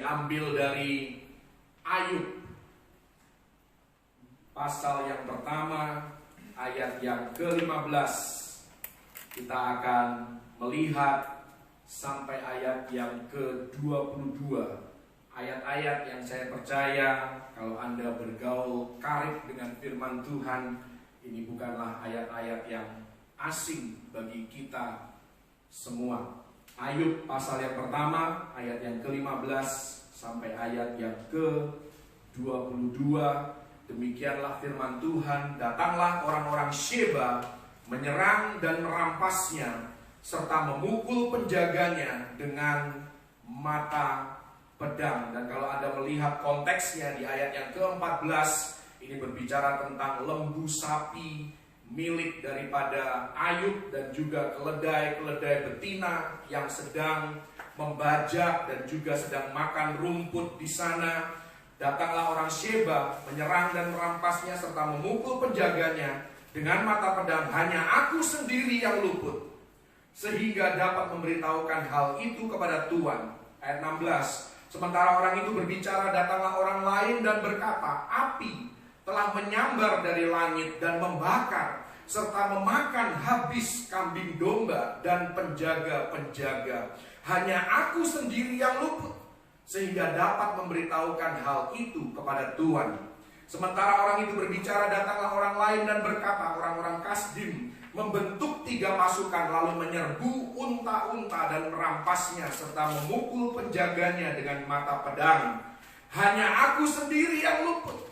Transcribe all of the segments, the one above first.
diambil dari Ayub pasal yang pertama ayat yang ke-15. Kita akan melihat sampai ayat yang ke-22. Ayat-ayat yang saya percaya kalau Anda bergaul karib dengan firman Tuhan, ini bukanlah ayat-ayat yang asing bagi kita semua. Ayub pasal yang pertama ayat yang ke-15 sampai ayat yang ke-22. Demikianlah firman Tuhan, datanglah orang-orang Sheba menyerang dan merampasnya serta memukul penjaganya dengan mata pedang. Dan kalau Anda melihat konteksnya di ayat yang ke-14, ini berbicara tentang lembu sapi milik daripada Ayub dan juga keledai-keledai betina yang sedang membajak dan juga sedang makan rumput di sana. Datanglah orang Sheba menyerang dan merampasnya serta memukul penjaganya dengan mata pedang. Hanya aku sendiri yang luput, sehingga dapat memberitahukan hal itu kepada Tuhan. Ayat 16. Sementara orang itu berbicara, datanglah orang lain dan berkata, api telah menyambar dari langit dan membakar serta memakan habis kambing domba dan penjaga-penjaga. Hanya aku sendiri yang luput, sehingga dapat memberitahukan hal itu kepada Tuhan. Sementara orang itu berbicara, datanglah orang lain dan berkata, orang-orang Kasdim membentuk 3 pasukan lalu menyerbu unta-unta dan merampasnya serta memukul penjaganya dengan mata pedang. Hanya aku sendiri yang luput,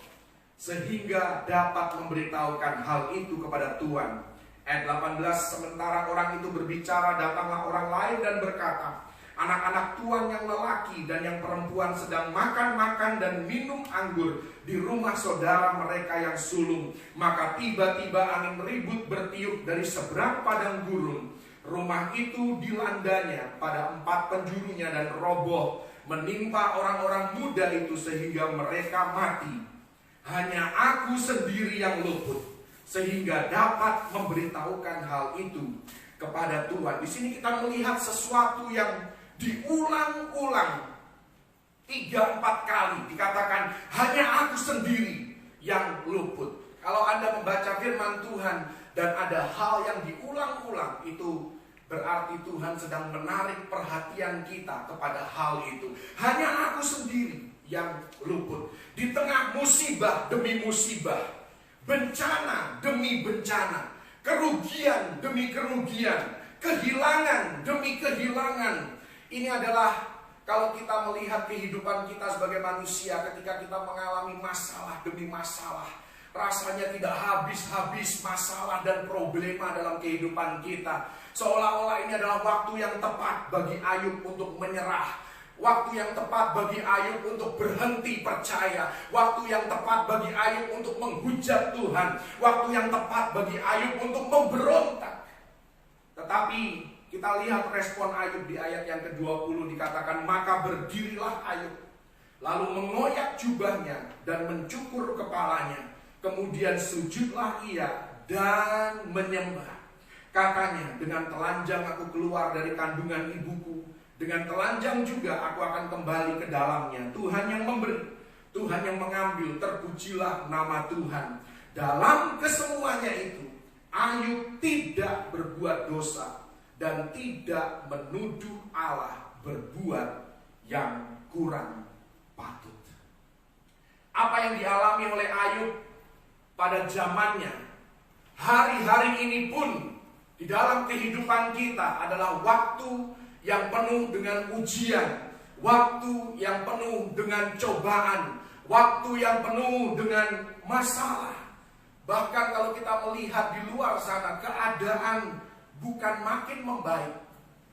sehingga dapat memberitahukan hal itu kepada Tuhan. Ayat 18. Sementara orang itu berbicara, datanglah orang lain dan berkata, anak-anak tuan yang lelaki dan yang perempuan sedang makan-makan dan minum anggur di rumah saudara mereka yang sulung. Maka tiba-tiba angin ribut bertiup dari seberang padang gurun. Rumah itu dilandanya pada 4 penjurunya dan roboh menimpa orang-orang muda itu sehingga mereka mati. Hanya aku sendiri yang luput, sehingga dapat memberitahukan hal itu kepada Tuhan. Di sini kita melihat sesuatu yang diulang-ulang 3-4 kali. Dikatakan hanya aku sendiri yang luput. Kalau Anda membaca firman Tuhan dan ada hal yang diulang-ulang, itu berarti Tuhan sedang menarik perhatian kita kepada hal itu. Hanya aku sendiri yang luput. Di tengah musibah demi musibah, bencana demi bencana, kerugian demi kerugian, kehilangan demi kehilangan. Ini adalah kalau kita melihat kehidupan kita sebagai manusia, ketika kita mengalami masalah demi masalah, rasanya tidak habis-habis masalah dan problema dalam kehidupan kita. Seolah-olah ini adalah waktu yang tepat bagi Ayub untuk menyerah, waktu yang tepat bagi Ayub untuk berhenti percaya, waktu yang tepat bagi Ayub untuk menghujat Tuhan, waktu yang tepat bagi Ayub untuk memberontak. Tetapi kita lihat respon Ayub di ayat yang ke-20, dikatakan, maka berdirilah Ayub, lalu mengoyak jubahnya dan mencukur kepalanya. Kemudian sujudlah ia dan menyembah. Katanya, dengan telanjang aku keluar dari kandungan ibuku, dengan telanjang juga aku akan kembali ke dalamnya. Tuhan yang memberi, Tuhan yang mengambil, terpujilah nama Tuhan. Dalam kesemuanya itu, Ayub tidak berbuat dosa dan tidak menuduh Allah berbuat yang kurang patut. Apa yang dialami oleh Ayub pada zamannya, hari-hari ini pun di dalam kehidupan kita adalah waktu yang penuh dengan ujian, waktu yang penuh dengan cobaan, waktu yang penuh dengan masalah. Bahkan kalau kita melihat di luar sana, keadaan bukan makin membaik,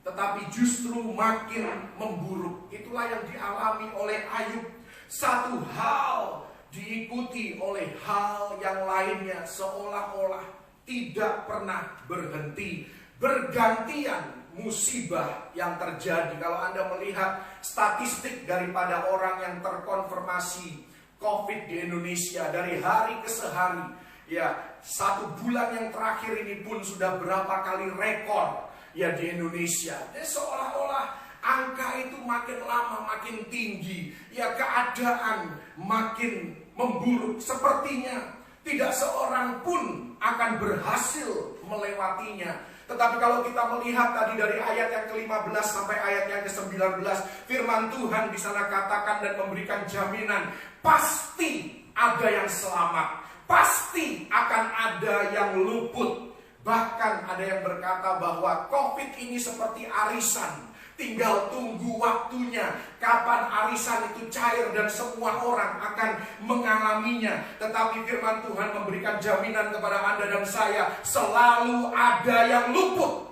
tetapi justru makin memburuk. Itulah yang dialami oleh Ayub. Satu hal diikuti oleh hal yang lainnya, seolah-olah tidak pernah berhenti. Bergantian musibah yang terjadi. Kalau Anda melihat statistik daripada orang yang terkonfirmasi COVID di Indonesia dari hari ke sehari, ya, 1 bulan yang terakhir ini pun sudah berapa kali rekor ya di Indonesia. Jadi seolah-olah angka itu makin lama makin tinggi, ya keadaan makin memburuk. Sepertinya tidak seorang pun akan berhasil melewatinya. Tetapi kalau kita melihat tadi dari ayat yang ke-15 sampai ayat yang ke-19, firman Tuhan di sana katakan dan memberikan jaminan, pasti ada yang selamat, pasti akan ada yang luput. Bahkan ada yang berkata bahwa COVID ini seperti arisan, tinggal tunggu waktunya kapan arisan itu cair dan semua orang akan mengalaminya. Tetapi firman Tuhan memberikan jaminan kepada Anda dan saya, selalu ada yang luput.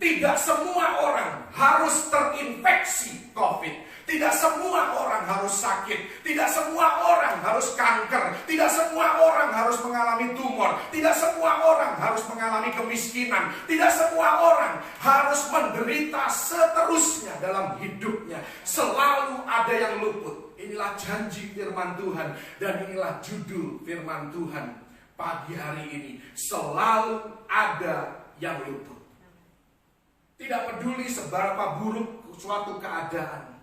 Tidak semua orang harus terinfeksi COVID. Tidak semua orang harus sakit. Tidak semua orang harus kanker. Tidak semua orang harus mengalami tumor. Tidak semua orang harus mengalami kemiskinan. Tidak semua orang harus menderita seterusnya dalam hidupnya. Selalu ada yang luput. Inilah janji firman Tuhan. Dan inilah judul firman Tuhan pagi hari ini. Selalu ada yang luput. Tidak peduli seberapa buruk suatu keadaan,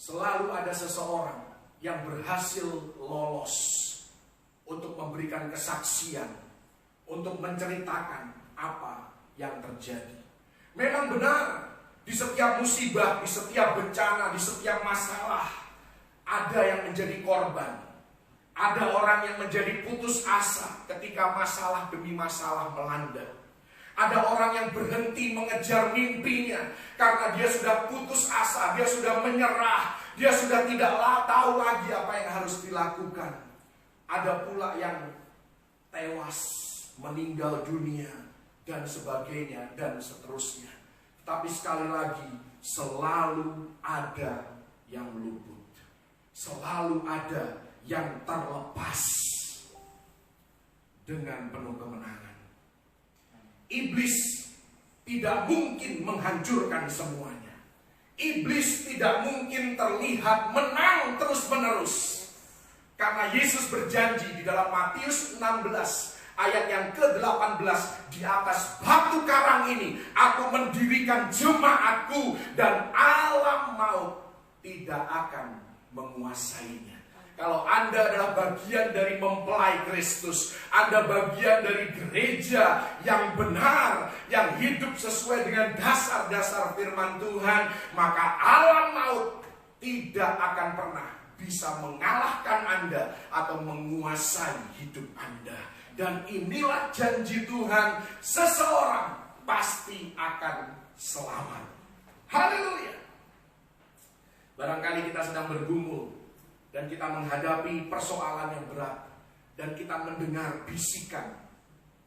selalu ada seseorang yang berhasil lolos untuk memberikan kesaksian, untuk menceritakan apa yang terjadi. Memang benar, di setiap musibah, di setiap bencana, di setiap masalah, ada yang menjadi korban. Ada orang yang menjadi putus asa ketika masalah demi masalah melanda. Ada orang yang berhenti mengejar mimpinya karena dia sudah putus asa, dia sudah menyerah, dia sudah tidak tahu lagi apa yang harus dilakukan. Ada pula yang tewas, meninggal dunia, dan sebagainya, dan seterusnya. Tapi sekali lagi, selalu ada yang luput. Selalu ada yang terlepas dengan penuh kemenangan. Iblis tidak mungkin menghancurkan semuanya. Iblis tidak mungkin terlihat menang terus-menerus. Karena Yesus berjanji di dalam Matius 16 ayat yang ke-18, di atas batu karang ini aku mendirikan jemaatku dan alam maut tidak akan menguasainya. Kalau Anda adalah bagian dari mempelai Kristus, Anda bagian dari gereja yang benar, yang hidup sesuai dengan dasar-dasar firman Tuhan, maka alam maut tidak akan pernah bisa mengalahkan Anda atau menguasai hidup Anda. Dan inilah janji Tuhan, seseorang pasti akan selamat. Haleluya. Barangkali kita sedang bergumul dan kita menghadapi persoalan yang berat, dan kita mendengar bisikan,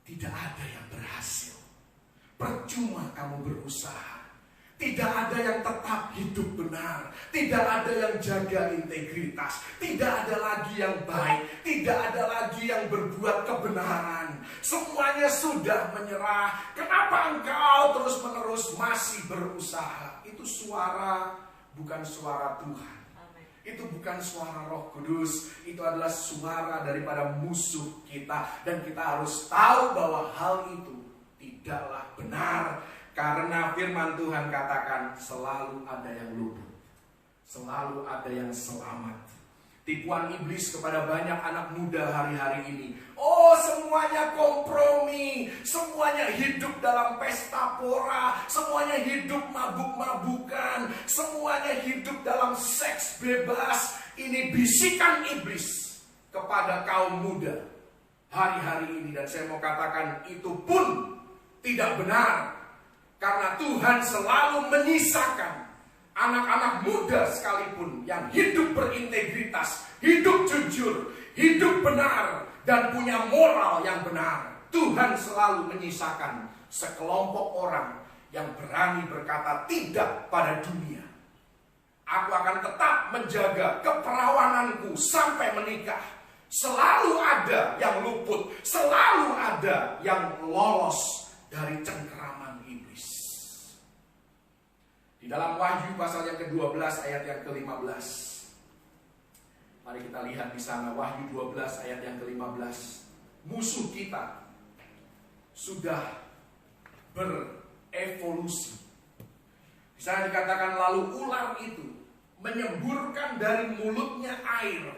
tidak ada yang berhasil. Percuma kamu berusaha. Tidak ada yang tetap hidup benar. Tidak ada yang jaga integritas. Tidak ada lagi yang baik. Tidak ada lagi yang berbuat kebenaran. Semuanya sudah menyerah. Kenapa engkau terus-menerus masih berusaha? Itu suara, bukan suara Tuhan. Itu bukan suara Roh Kudus. Itu adalah suara daripada musuh kita. Dan kita harus tahu bahwa hal itu tidaklah benar. Karena firman Tuhan katakan selalu ada yang luput. Selalu ada yang selamat. Tipuan iblis kepada banyak anak muda hari-hari ini. Oh, semuanya kompromi. Semuanya hidup dalam pesta pora. Semuanya hidup mabuk-mabukan. Semuanya hidup dalam seks bebas. Ini bisikan iblis kepada kaum muda hari-hari ini. Dan saya mau katakan itu pun tidak benar. Karena Tuhan selalu menyisakan anak-anak muda sekalipun yang hidup berintegritas, hidup jujur, hidup benar, dan punya moral yang benar. Tuhan selalu menyisakan sekelompok orang yang berani berkata tidak pada dunia. Aku akan tetap menjaga keperawananku sampai menikah. Selalu ada yang luput, selalu ada yang lolos dari cengkeraman iblis. Di dalam Wahyu pasal yang ke-12 ayat yang ke-15. Mari kita lihat di sana Wahyu 12 ayat yang ke-15. Musuh kita sudah berevolusi. Di sana dikatakan lalu ular itu menyemburkan dari mulutnya air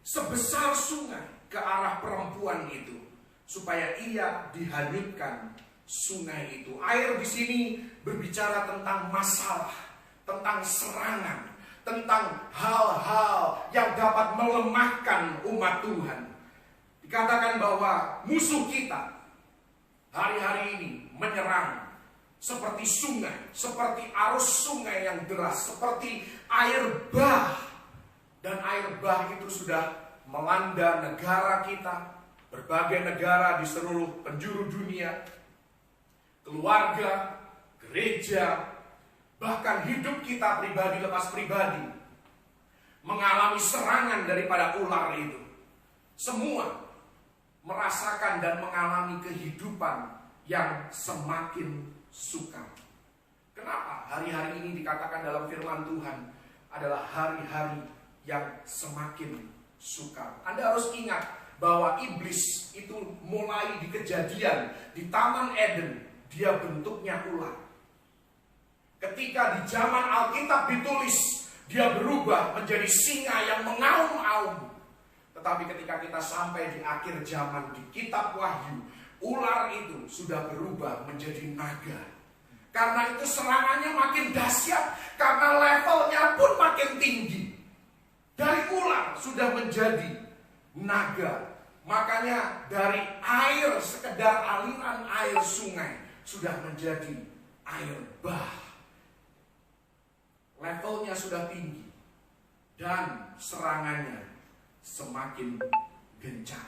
sebesar sungai ke arah perempuan itu, supaya ia dihanyutkan sungai itu. Air di sini berbicara tentang masalah, tentang serangan, tentang hal-hal yang dapat melemahkan umat Tuhan. Dikatakan bahwa musuh kita hari-hari ini menyerang seperti sungai, seperti arus sungai yang deras, seperti air bah. Dan air bah itu sudah melanda negara kita, berbagai negara di seluruh penjuru dunia, keluarga, gereja, bahkan hidup kita pribadi lepas pribadi mengalami serangan daripada ular itu. Semua merasakan dan mengalami kehidupan yang semakin sukar. Kenapa hari-hari ini dikatakan dalam firman Tuhan adalah hari-hari yang semakin sukar? Anda harus ingat bahwa iblis itu mulai di Kejadian, di Taman Eden, dia bentuknya ular. Ketika di zaman Alkitab ditulis, dia berubah menjadi singa yang mengaum-aum. Tetapi ketika kita sampai di akhir zaman di kitab Wahyu, ular itu sudah berubah menjadi naga. Karena itu serangannya makin dahsyat, karena levelnya pun makin tinggi. Dari ular sudah menjadi naga. Makanya dari air, sekedar aliran air sungai, sudah menjadi air bah. Levelnya sudah tinggi. Dan serangannya semakin gencar.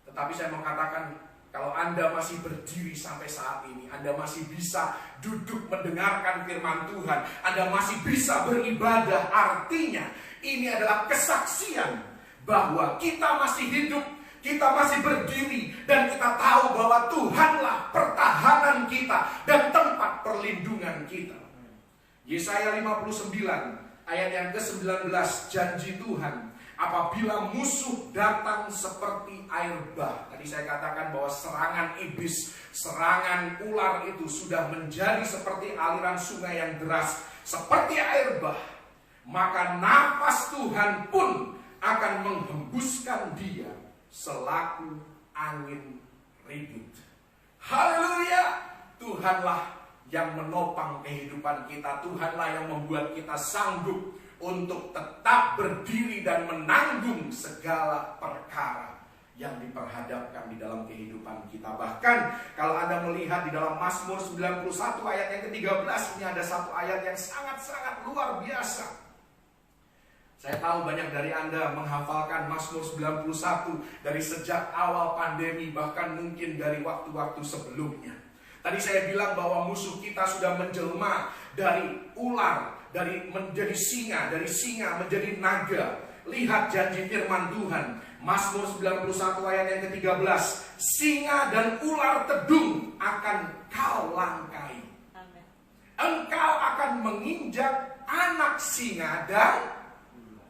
Tetapi saya mau katakan, kalau Anda masih berdiri sampai saat ini, Anda masih bisa duduk mendengarkan firman Tuhan, Anda masih bisa beribadah, artinya ini adalah kesaksian bahwa kita masih hidup, kita masih berdiri, dan kita tahu bahwa Tuhanlah pertahanan kita dan tempat perlindungan kita. Yesaya 59 ayat yang ke-19, janji Tuhan, apabila musuh datang seperti air bah. Tadi saya katakan bahwa serangan iblis, serangan ular itu sudah menjadi seperti aliran sungai yang deras, seperti air bah. Maka nafas Tuhan pun akan menghembuskan dia selaku angin ribut. Haleluya! Tuhanlah yang menopang kehidupan kita. Tuhanlah yang membuat kita sanggup untuk tetap berdiri dan menanggung segala perkara yang diperhadapkan di dalam kehidupan kita. Bahkan kalau Anda melihat di dalam Mazmur 91 ayat yang ke-13, ini ada satu ayat yang sangat-sangat luar biasa. Saya tahu banyak dari Anda menghafalkan Mazmur 91 dari sejak awal pandemi, bahkan mungkin dari waktu-waktu sebelumnya. Tadi saya bilang bahwa musuh kita sudah menjelma dari ular, dari menjadi singa, dari singa menjadi naga. Lihat janji firman Tuhan, Mazmur 91 ayat yang ke-13, singa dan ular tedung akan kau langkai. Amen. Engkau akan menginjak anak singa dan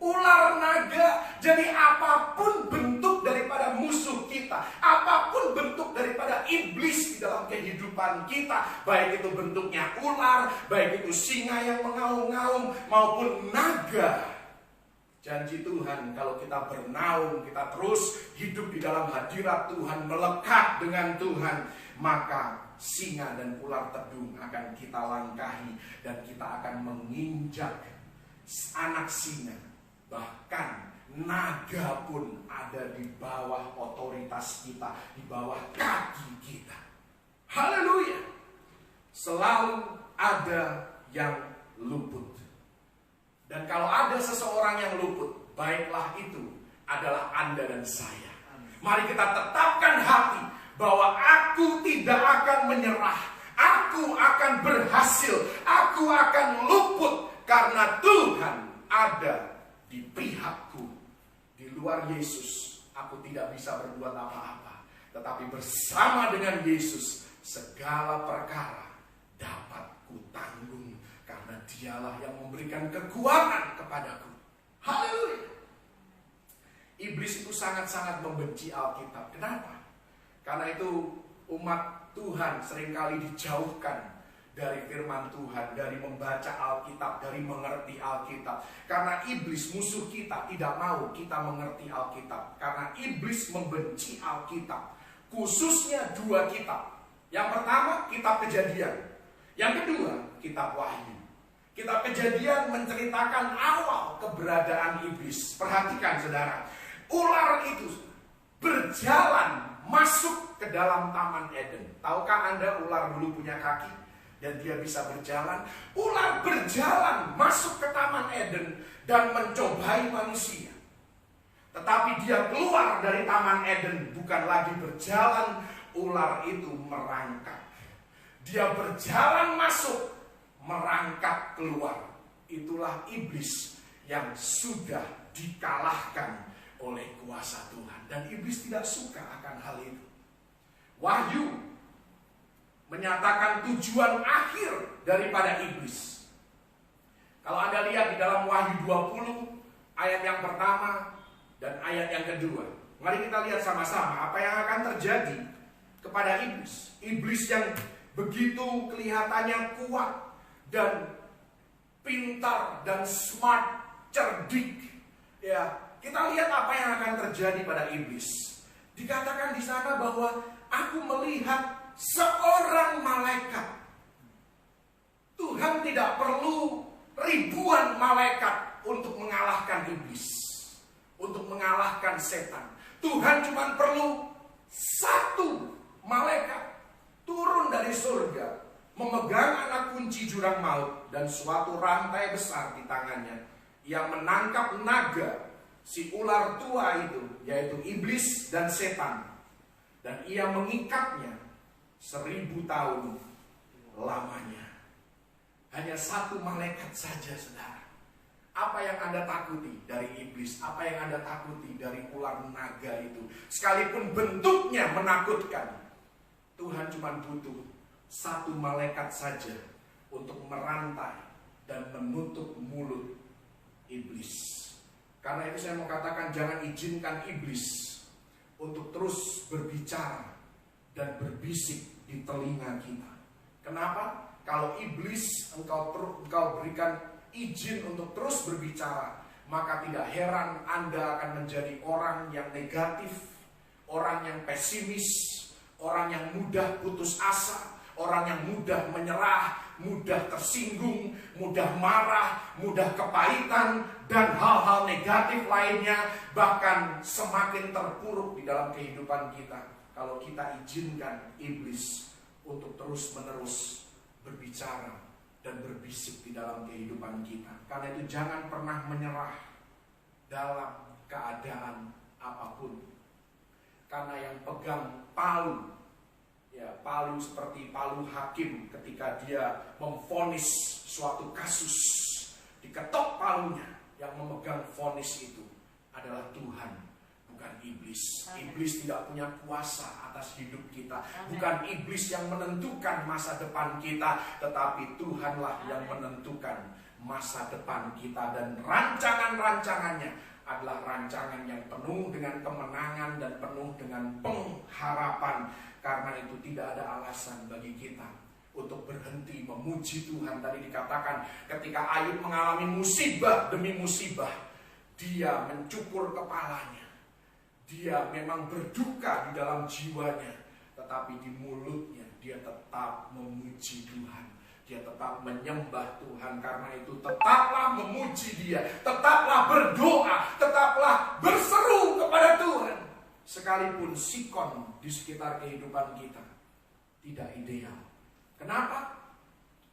ular naga. Jadi apapun bentuk daripada musuh kita, apapun bentuk daripada iblis di dalam kehidupan kita, baik itu bentuknya ular, baik itu singa yang mengaum-ngaum maupun naga, janji Tuhan kalau kita bernaung, kita terus hidup di dalam hadirat Tuhan, melekat dengan Tuhan, maka singa dan ular tedung akan kita langkahi dan kita akan menginjak anak singa. Bahkan naga pun ada di bawah otoritas kita, di bawah kaki kita. Haleluya! Selalu ada yang luput. Dan kalau ada seseorang yang luput, baiklah itu adalah Anda dan saya. Mari kita tetapkan hati bahwa aku tidak akan menyerah. Aku akan berhasil. Aku akan luput karena Tuhan ada di pihakku. Di luar Yesus aku tidak bisa berbuat apa-apa, tetapi bersama dengan Yesus segala perkara dapat kutanggung, karena dialah yang memberikan kekuatan kepadaku. Haleluya! Iblis itu sangat-sangat membenci Alkitab. Kenapa? Karena itu umat Tuhan seringkali dijauhkan dari firman Tuhan, dari membaca Alkitab, dari mengerti Alkitab. Karena iblis musuh kita tidak mau kita mengerti Alkitab. Karena iblis membenci Alkitab. Khususnya 2 kitab. Yang pertama, kitab Kejadian. Yang kedua, kitab Wahyu. Kitab Kejadian menceritakan awal keberadaan iblis. Perhatikan saudara, ular itu berjalan masuk ke dalam Taman Eden. Tahukah Anda ular dulu punya kaki dan dia bisa berjalan? Ular berjalan masuk ke Taman Eden dan mencobai manusia. Tetapi dia keluar dari Taman Eden, bukan lagi berjalan, ular itu merangkak. Dia berjalan masuk, merangkak keluar. Itulah iblis yang sudah dikalahkan oleh kuasa Tuhan. Dan iblis tidak suka akan hal itu. Wahyu menyatakan tujuan akhir daripada iblis. Kalau Anda lihat di dalam Wahyu 20 ayat yang pertama dan ayat yang kedua, mari kita lihat sama-sama apa yang akan terjadi kepada iblis. Iblis yang begitu kelihatannya kuat dan pintar dan smart, cerdik. Ya, kita lihat apa yang akan terjadi pada iblis. Dikatakan di sana bahwa aku melihat seorang malaikat. Tuhan tidak perlu ribuan malaikat untuk mengalahkan iblis, untuk mengalahkan setan. Tuhan cuma perlu 1 malaikat turun dari surga, memegang anak kunci jurang maut dan suatu rantai besar di tangannya yang menangkap naga, si ular tua itu, yaitu iblis dan setan, dan ia mengikatnya 1000 tahun lamanya. Hanya 1 malaikat saja, saudara. Apa yang Anda takuti dari iblis? Apa yang Anda takuti dari ular naga itu? Sekalipun bentuknya menakutkan, Tuhan cuma butuh 1 malaikat saja untuk merantai dan menutup mulut iblis. Karena itu saya mau katakan, jangan izinkan iblis untuk terus berbicara dan berbisik di telinga kita. Kenapa? Kalau iblis engkau berikan izin untuk terus berbicara, maka tidak heran Anda akan menjadi orang yang negatif, orang yang pesimis, orang yang mudah putus asa, orang yang mudah menyerah, mudah tersinggung, mudah marah, mudah kepahitan, dan hal-hal negatif lainnya, bahkan semakin terpuruk di dalam kehidupan kita kalau kita izinkan iblis untuk terus-menerus berbicara dan berbisik di dalam kehidupan kita. Karena itu jangan pernah menyerah dalam keadaan apapun. Karena yang pegang palu, ya palu seperti palu hakim ketika dia memvonis suatu kasus, diketok palunya, yang memegang vonis itu adalah Tuhan, bukan iblis. Iblis tidak punya kuasa atas hidup kita. Bukan iblis yang menentukan masa depan kita, tetapi Tuhanlah yang menentukan masa depan kita. Dan rancangan-rancangannya adalah rancangan yang penuh dengan kemenangan dan penuh dengan pengharapan. Karena itu tidak ada alasan bagi kita untuk berhenti memuji Tuhan. Tadi dikatakan ketika Ayub mengalami musibah demi musibah, dia mencukur kepalanya. Dia memang berduka di dalam jiwanya, tetapi di mulutnya dia tetap memuji Tuhan. Dia tetap menyembah Tuhan. Karena itu tetaplah memuji Dia, tetaplah berdoa, tetaplah berseru kepada Tuhan. Sekalipun sikon di sekitar kehidupan kita tidak ideal. Kenapa?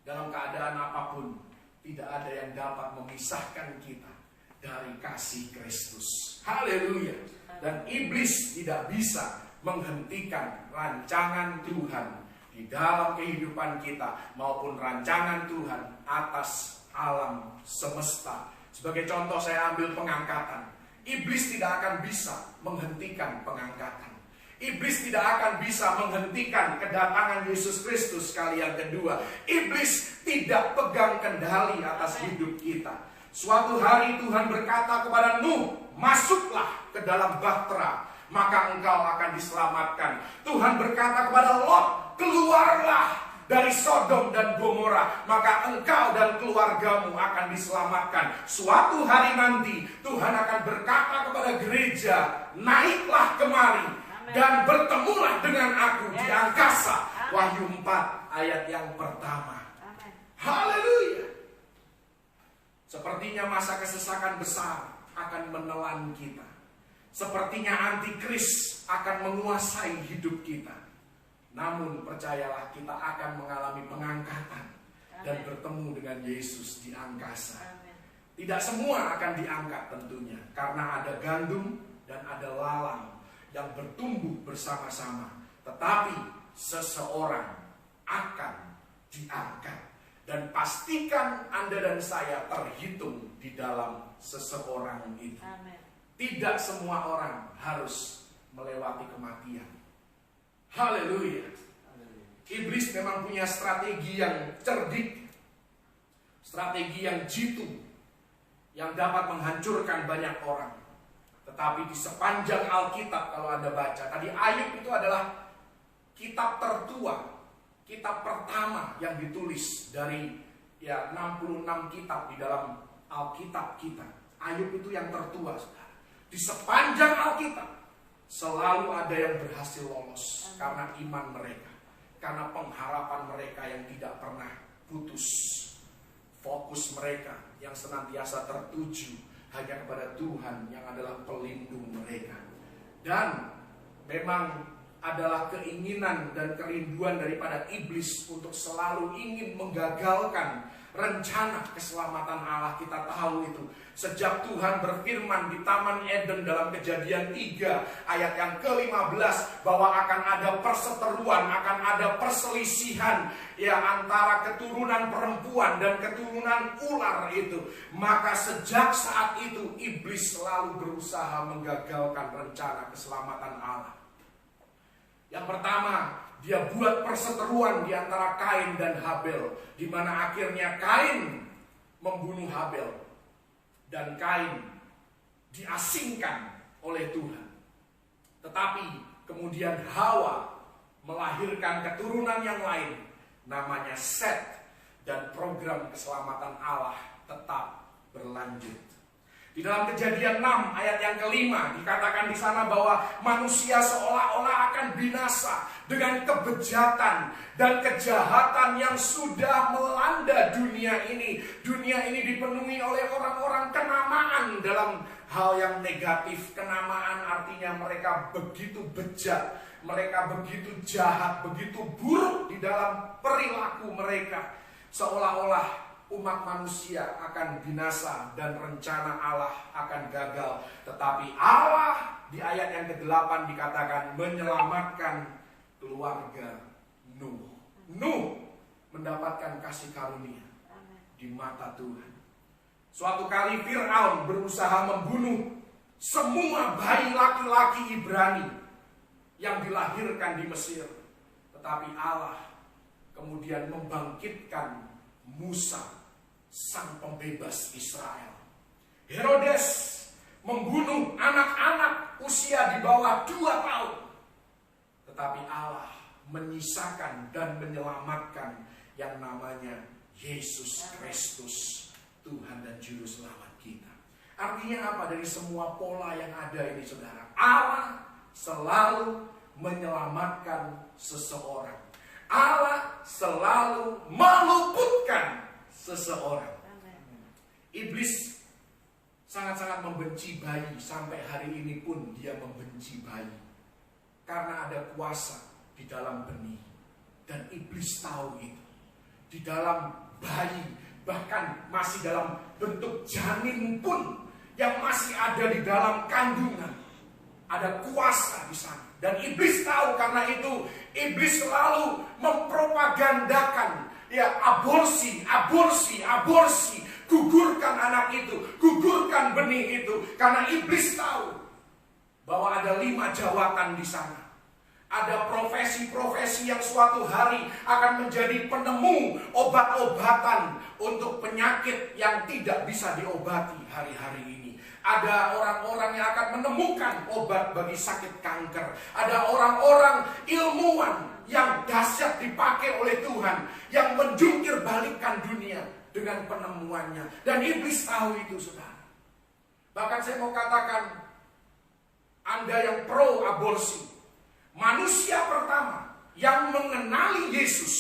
Dalam keadaan apapun, tidak ada yang dapat memisahkan kita dari kasih Kristus. Haleluya. Dan iblis tidak bisa menghentikan rancangan Tuhan di dalam kehidupan kita maupun rancangan Tuhan atas alam semesta. Sebagai contoh saya ambil pengangkatan. Iblis tidak akan bisa menghentikan pengangkatan. Iblis tidak akan bisa menghentikan kedatangan Yesus Kristus kali yang kedua. Iblis tidak pegang kendali atas hidup kita. Suatu hari Tuhan berkata kepada Nuh, masuklah ke dalam bahtera, maka engkau akan diselamatkan. Tuhan berkata kepada Lot, keluarlah dari Sodom dan Gomora, maka engkau dan keluargamu akan diselamatkan. Suatu hari nanti Tuhan akan berkata kepada gereja, naiklah kemari dan bertemulah dengan aku di angkasa. Wahyu 4 ayat yang pertama. Haleluya. Sepertinya masa kesesakan besar akan menelan kita. Sepertinya antikris akan menguasai hidup kita. Namun percayalah, kita akan mengalami pengangkatan dan bertemu dengan Yesus di angkasa. Tidak semua akan diangkat tentunya, karena ada gandum dan ada lalang yang bertumbuh bersama-sama. Tetapi seseorang akan diangkat. Dan pastikan Anda dan saya terhitung di dalam seseorang itu. Tidak semua orang harus melewati kematian. Haleluya. Iblis memang punya strategi yang cerdik, strategi yang jitu, yang dapat menghancurkan banyak orang. Tetapi di sepanjang Alkitab, kalau Anda baca, tadi Ayub itu adalah kitab tertua, kitab pertama yang ditulis dari 66 kitab di dalam Alkitab kita. Ayub itu yang tertua, saudara. Di sepanjang Alkitab selalu ada yang berhasil lolos karena iman mereka, karena pengharapan mereka yang tidak pernah putus, fokus mereka yang senantiasa tertuju hanya kepada Tuhan yang adalah pelindung mereka. Dan memang adalah keinginan dan kerinduan daripada iblis untuk selalu ingin menggagalkan rencana keselamatan Allah. Kita tahu itu sejak Tuhan berfirman di Taman Eden dalam Kejadian 3 ayat yang ke-15 bahwa akan ada perseteruan, akan ada perselisihan antara keturunan perempuan dan keturunan ular itu. Maka sejak saat itu iblis selalu berusaha menggagalkan rencana keselamatan Allah. Yang pertama, dia buat perseteruan di antara Kain dan Habel, di mana akhirnya Kain membunuh Habel dan Kain diasingkan oleh Tuhan. Tetapi kemudian Hawa melahirkan keturunan yang lain, namanya Set, dan program keselamatan Allah tetap berlanjut. Di dalam Kejadian 6 ayat yang ke-5 dikatakan di sana bahwa manusia seolah-olah akan binasa dengan kebejatan dan kejahatan yang sudah melanda dunia ini. Dunia ini dipenuhi oleh orang-orang kenamaan dalam hal yang negatif. Kenamaan artinya mereka begitu bejat, mereka begitu jahat, begitu buruk di dalam perilaku mereka. Seolah-olah umat manusia akan binasa dan rencana Allah akan gagal. Tetapi Allah di ayat yang ke-8 dikatakan menyelamatkan keluarga Nuh. Nuh mendapatkan kasih karunia di mata Tuhan. Suatu kali Fir'aun berusaha membunuh semua bayi laki-laki Ibrani yang dilahirkan di Mesir. Tetapi Allah kemudian membangkitkan Musa, sang pembebas Israel. Herodes membunuh anak-anak usia di bawah 2 tahun. Tetapi Allah menyisakan dan menyelamatkan yang namanya Yesus Kristus, Tuhan dan Juru Selamat kita. Artinya apa dari semua pola yang ada ini, saudara? Allah selalu menyelamatkan seseorang. Allah selalu meluputkan seseorang. Iblis sangat-sangat membenci bayi. Sampai hari ini pun dia membenci bayi, karena ada kuasa di dalam benih. Dan iblis tahu itu. Di dalam bayi, bahkan masih dalam bentuk janin pun, yang masih ada di dalam kandungan, ada kuasa di sana. Dan iblis tahu, karena itu iblis selalu mempropagandakan aborsi, gugurkan anak itu, gugurkan benih itu. Karena iblis tahu bahwa ada 5 jawatan di sana. Ada profesi-profesi yang suatu hari akan menjadi penemu obat-obatan untuk penyakit yang tidak bisa diobati hari-hari ini. Ada orang-orang yang akan menemukan obat bagi sakit kanker. Ada orang-orang ilmuwan yang dahsyat dipakai oleh Tuhan, yang menjungkir balikkan dunia dengan penemuannya. Dan iblis tahu itu, saudara. Bahkan saya mau katakan, Anda yang pro aborsi, manusia pertama yang mengenali Yesus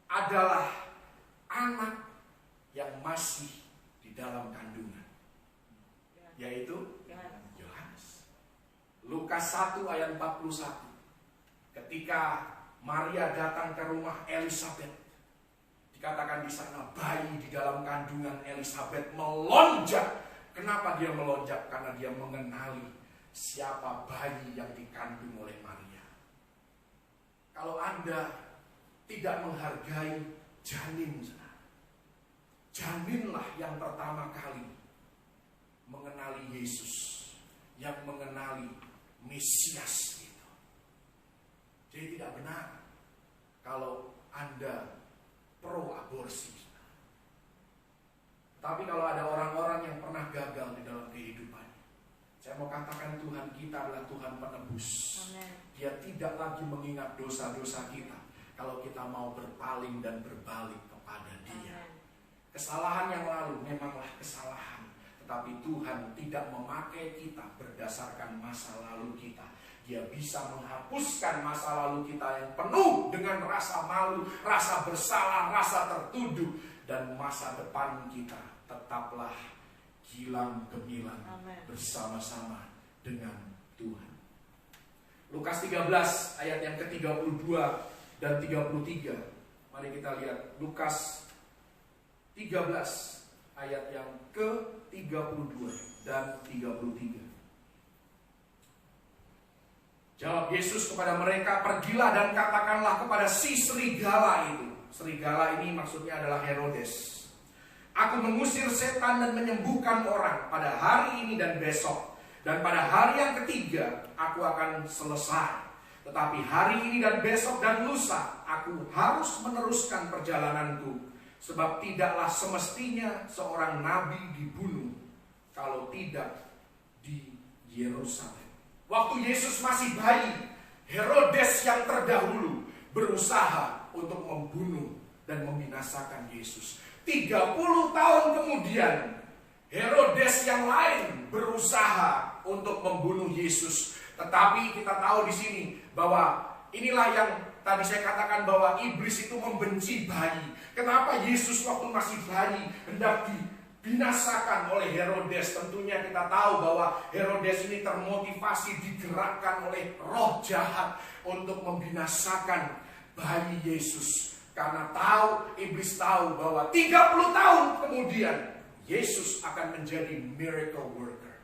adalah anak yang masih di dalam kandungan, yaitu Yohanes. Lukas 1 ayat 41. Ketika Maria datang ke rumah Elisabet, dikatakan di sana bayi di dalam kandungan Elisabet melonjak. Kenapa dia melonjak? Karena dia mengenali siapa bayi yang dikandung oleh Maria. Kalau Anda tidak menghargai janin, janinlah yang pertama kali mengenali Yesus, yang mengenali Mesias itu. Jadi tidak benar kalau Anda pro aborsi. Tapi kalau ada orang-orang yang pernah gagal di dalam kehidupannya, saya mau katakan Tuhan kita adalah Tuhan penebus. Amen. Dia tidak lagi mengingat dosa-dosa kita kalau kita mau berpaling dan berbalik kepada Dia. Amen. Kesalahan yang lalu memanglah kesalahan, tetapi Tuhan tidak memakai kita berdasarkan masa lalu kita. Dia bisa menghapuskan masa lalu kita yang penuh dengan rasa malu, rasa bersalah, rasa tertuduh. Dan masa depan kita tetaplah gilang gemilang bersama-sama dengan Tuhan. Lukas 13 ayat yang ke-32 dan 33. Mari kita lihat Lukas 13 ayat yang ke-32 dan 33. Jawab Yesus kepada mereka, pergilah dan katakanlah kepada si serigala itu. Serigala ini maksudnya adalah Herodes. Aku mengusir setan dan menyembuhkan orang pada hari ini dan besok. Dan pada hari yang ketiga aku akan selesai. Tetapi hari ini dan besok dan lusa aku harus meneruskan perjalananku. Sebab tidaklah semestinya seorang nabi dibunuh kalau tidak di Yerusalem. Waktu Yesus masih bayi, Herodes yang terdahulu berusaha untuk membunuh dan membinasakan Yesus. 30 tahun kemudian, Herodes yang lain berusaha untuk membunuh Yesus. Tetapi kita tahu di sini bahwa inilah yang tadi saya katakan bahwa iblis itu membenci bayi. Kenapa Yesus waktu masih bayi hendak dibinasakan oleh Herodes? Tentunya kita tahu bahwa Herodes ini termotivasi, digerakkan oleh roh jahat untuk membinasakan bayi Yesus. Karena iblis tahu bahwa 30 tahun kemudian Yesus akan menjadi miracle worker.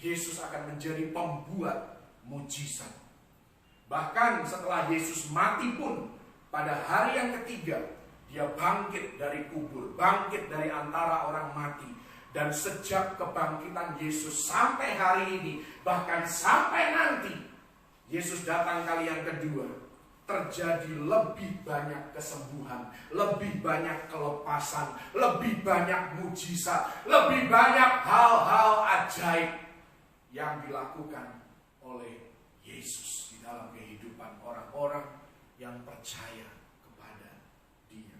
Yesus akan menjadi pembuat mujizat. Bahkan setelah Yesus mati pun, pada hari yang ketiga dia bangkit dari kubur, bangkit dari antara orang mati. Dan sejak kebangkitan Yesus sampai hari ini, bahkan sampai nanti Yesus datang kali yang kedua, terjadi lebih banyak kesembuhan, lebih banyak kelepasan, lebih banyak mujizat, lebih banyak hal-hal ajaib yang dilakukan oleh Yesus di dalam kehidupan orang-orang yang percaya kepada Dia.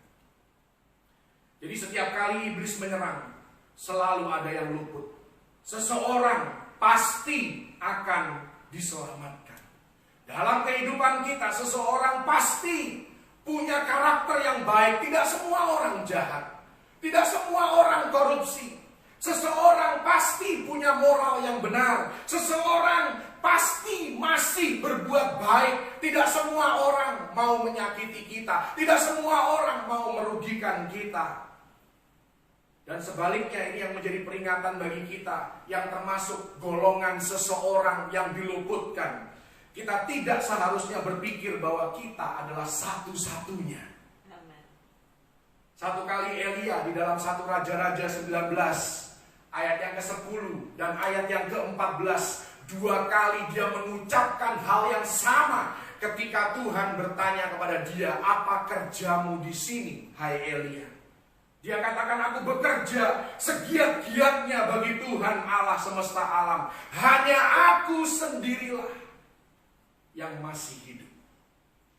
Jadi setiap kali iblis menyerang, selalu ada yang luput. Seseorang pasti akan diselamatkan. Dalam kehidupan kita, seseorang pasti punya karakter yang baik. Tidak semua orang jahat, tidak semua orang korupsi. Seseorang pasti punya moral yang benar. Seseorang pasti masih berbuat baik. Tidak semua orang mau menyakiti kita. Tidak semua orang mau merugikan kita. Dan sebaliknya, ini yang menjadi peringatan bagi kita yang termasuk golongan seseorang yang diluputkan. Kita tidak seharusnya berpikir bahwa kita adalah satu-satunya. Satu kali Elia di dalam 1 Raja-Raja 19 ayat yang ke-10 dan ayat yang ke-14, 2 kali dia mengucapkan hal yang sama ketika Tuhan bertanya kepada dia, apa kerjamu di sini, hai Elia? Dia katakan, aku bekerja segiat-giatnya bagi Tuhan Allah semesta alam. Hanya aku sendirilah yang masih hidup.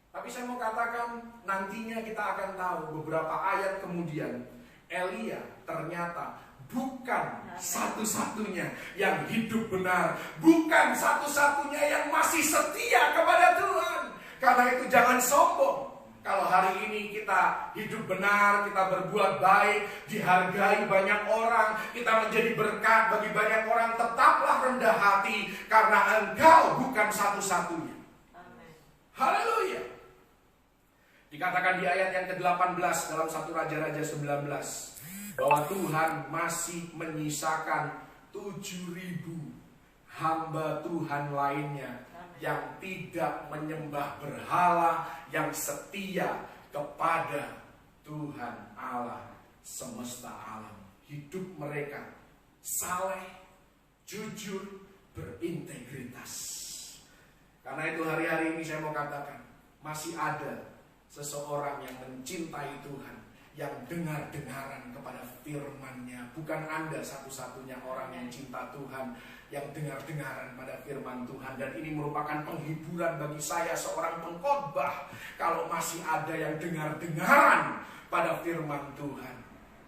Tapi saya mau katakan, nantinya kita akan tahu beberapa ayat kemudian, Elia ternyata bukan satu-satunya yang hidup benar, bukan satu-satunya yang masih setia kepada Tuhan. Karena itu jangan sombong. Kalau hari ini kita hidup benar, kita berbuat baik, dihargai banyak orang, kita menjadi berkat bagi banyak orang, tetaplah rendah hati karena engkau bukan satu-satunya. Haleluya. Dikatakan di ayat yang ke-18 dalam 1 Raja-Raja 19 bahwa Tuhan masih menyisakan 7.000 hamba Tuhan lainnya yang tidak menyembah berhala, yang setia kepada Tuhan Allah semesta alam. Hidup mereka saleh, jujur, berintegritas. Karena itu hari-hari ini saya mau katakan, masih ada seseorang yang mencintai Tuhan, yang dengar-dengaran kepada firman-Nya. Bukan Anda satu-satunya orang yang cinta Tuhan, yang dengar-dengaran pada firman Tuhan. Dan ini merupakan penghiburan bagi saya seorang pengkhotbah, kalau masih ada yang dengar-dengaran pada firman Tuhan.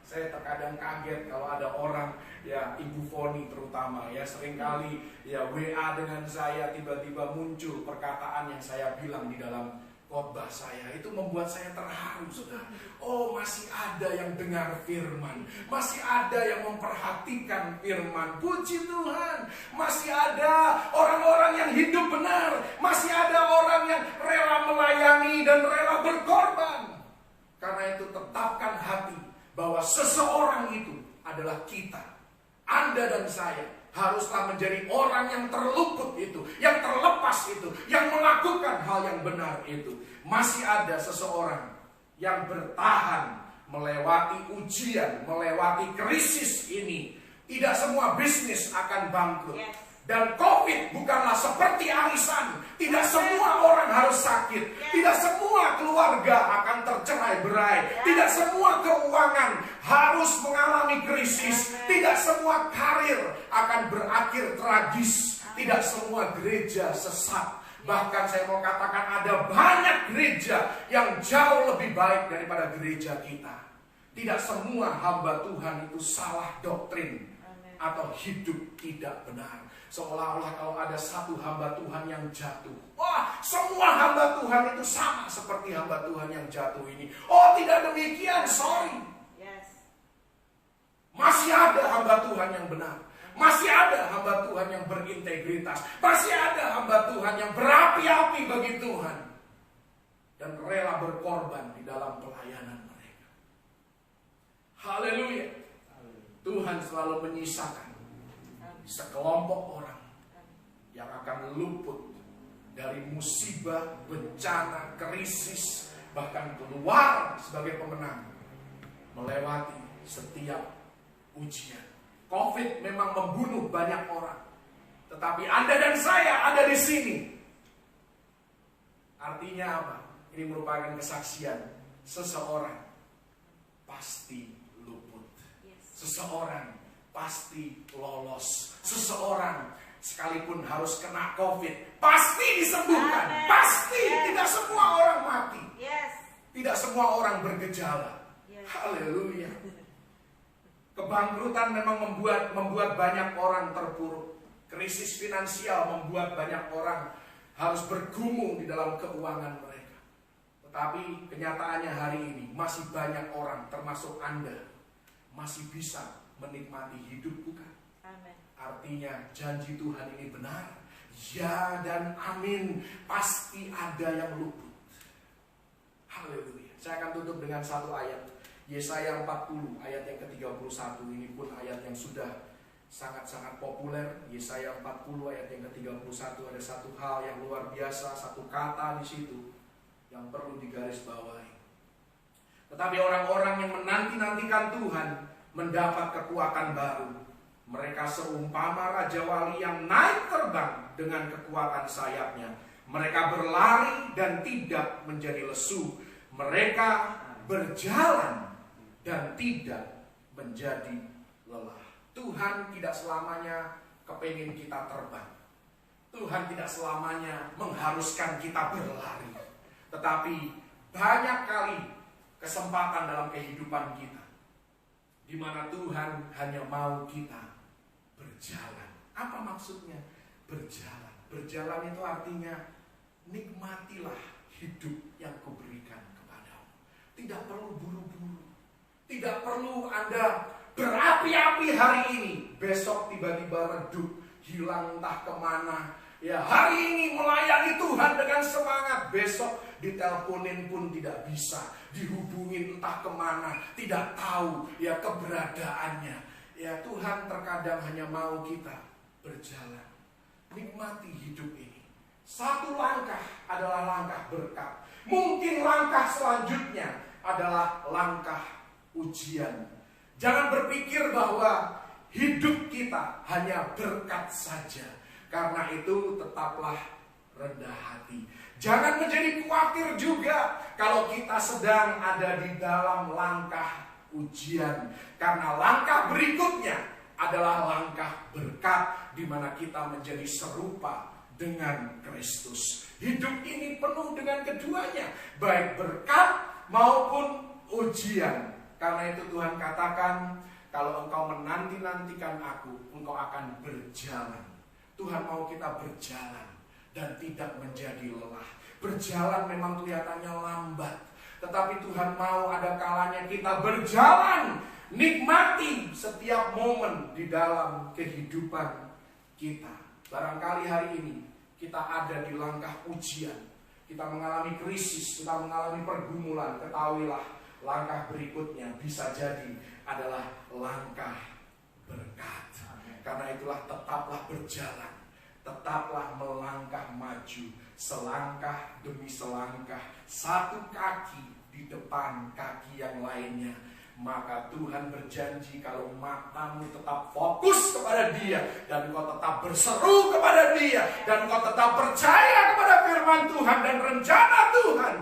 Saya terkadang kaget kalau ada orang, ya Ibu Foni terutama, ya seringkali ya WA dengan saya, tiba-tiba muncul perkataan yang saya bilang di dalam khotbah saya. Itu membuat saya terharu, saudara. Oh, masih ada yang dengar firman, masih ada yang memperhatikan firman. Puji Tuhan, masih ada orang-orang yang hidup benar, masih ada orang yang rela melayani dan rela berkorban. Karena itu tetapkan hati bahwa seseorang itu adalah kita. Anda dan saya haruslah menjadi orang yang terluput itu, yang terlepas itu, yang melakukan hal yang benar itu. Masih ada seseorang yang bertahan melewati ujian, melewati krisis ini. Tidak semua bisnis akan bangkrut. Dan COVID bukanlah seperti arisan. Tidak semua orang harus sakit. Tidak semua keluarga akan tercerai-berai. Tidak semua keuangan harus mengalami krisis. Tidak semua karir akan berakhir tragis. Tidak semua gereja sesat. Bahkan saya mau katakan ada banyak gereja yang jauh lebih baik daripada gereja kita. Tidak semua hamba Tuhan itu salah doktrin atau hidup tidak benar. Seolah-olah kalau ada satu hamba Tuhan yang jatuh, wah, semua hamba Tuhan itu sama seperti hamba Tuhan yang jatuh ini. Oh, tidak demikian, sorry. Masih ada hamba Tuhan yang benar. Masih ada hamba Tuhan yang berintegritas. Masih ada hamba Tuhan yang berapi-api bagi Tuhan. Dan rela berkorban di dalam pelayanan mereka. Haleluya. Tuhan selalu menyisakan sekelompok orang yang akan luput dari musibah, bencana, krisis, bahkan keluar sebagai pemenang melewati setiap ujian. COVID memang membunuh banyak orang, tetapi Anda dan saya ada di sini. Artinya apa? Ini merupakan kesaksian seseorang pasti luput. Seseorang pasti lolos. Seseorang sekalipun harus kena COVID pasti disembuhkan. Pasti. Tidak semua orang mati. Tidak semua orang bergejala. Haleluya. Kebangkrutan memang membuat banyak orang terpuruk. Krisis finansial membuat banyak orang harus bergumul di dalam keuangan mereka. Tetapi kenyataannya hari ini masih banyak orang, termasuk Anda, masih bisa menikmati hidup, bukan? Amen. Artinya janji Tuhan ini benar. Ya dan amin. Pasti ada yang luput. Haleluya. Saya akan tutup dengan satu ayat. Yesaya 40 ayat yang ke-31. Ini pun ayat yang sudah sangat-sangat populer. Yesaya 40 ayat yang ke-31. Ada satu hal yang luar biasa, satu kata di situ yang perlu digarisbawahi. Tetapi orang-orang yang menanti-nantikan Tuhan mendapat kekuatan baru. Mereka seumpama Raja Wali yang naik terbang dengan kekuatan sayapnya. Mereka berlari dan tidak menjadi lesu. Mereka berjalan dan tidak menjadi lelah. Tuhan tidak selamanya kepingin kita terbang. Tuhan tidak selamanya mengharuskan kita berlari. Tetapi banyak kali kesempatan dalam kehidupan kita di mana Tuhan hanya mau kita berjalan. Apa maksudnya? Berjalan. Berjalan itu artinya nikmatilah hidup yang kuberikan kepadamu. Tidak perlu buru-buru. Tidak perlu Anda berapi-api hari ini, besok tiba-tiba redup, hilang entah kemana. Ya, hari ini melayani Tuhan dengan semangat, besok diteleponin pun tidak bisa, dihubungin entah kemana, tidak tahu ya keberadaannya. Ya, Tuhan terkadang hanya mau kita berjalan, nikmati hidup ini. Satu langkah adalah langkah berkat. Mungkin langkah selanjutnya adalah langkah ujian. Jangan berpikir bahwa hidup kita hanya berkat saja. Karena itu tetaplah rendah hati. Jangan menjadi khawatir juga kalau kita sedang ada di dalam langkah ujian. Karena langkah berikutnya adalah langkah berkat di mana kita menjadi serupa dengan Kristus. Hidup ini penuh dengan keduanya, baik berkat maupun ujian. Karena itu Tuhan katakan, kalau engkau menanti-nantikan aku, engkau akan berjalan. Tuhan mau kita berjalan dan tidak menjadi lelah. Berjalan memang kelihatannya lambat, tetapi Tuhan mau ada kalanya kita berjalan, nikmati setiap momen di dalam kehidupan kita. Barangkali hari ini kita ada di langkah ujian, kita mengalami krisis, kita mengalami pergumulan. Ketahuilah, langkah berikutnya bisa jadi adalah langkah berkat. Karena itulah tetaplah berjalan, tetaplah melangkah maju, selangkah demi selangkah, satu kaki di depan kaki yang lainnya. Maka Tuhan berjanji kalau matamu tetap fokus kepada Dia, dan kau tetap berseru kepada Dia, dan kau tetap percaya kepada firman Tuhan dan rencana Tuhan,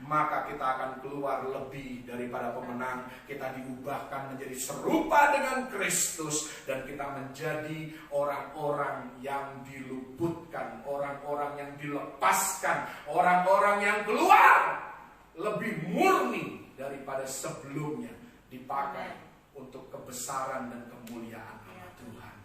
maka kita akan keluar lebih daripada pemenang. Kita diubahkan menjadi serupa dengan Kristus, dan kita menjadi orang-orang yang diluputkan, orang-orang yang dilepaskan, orang-orang yang keluar lebih murni daripada sebelumnya, dipakai untuk kebesaran dan kemuliaan nama Tuhan.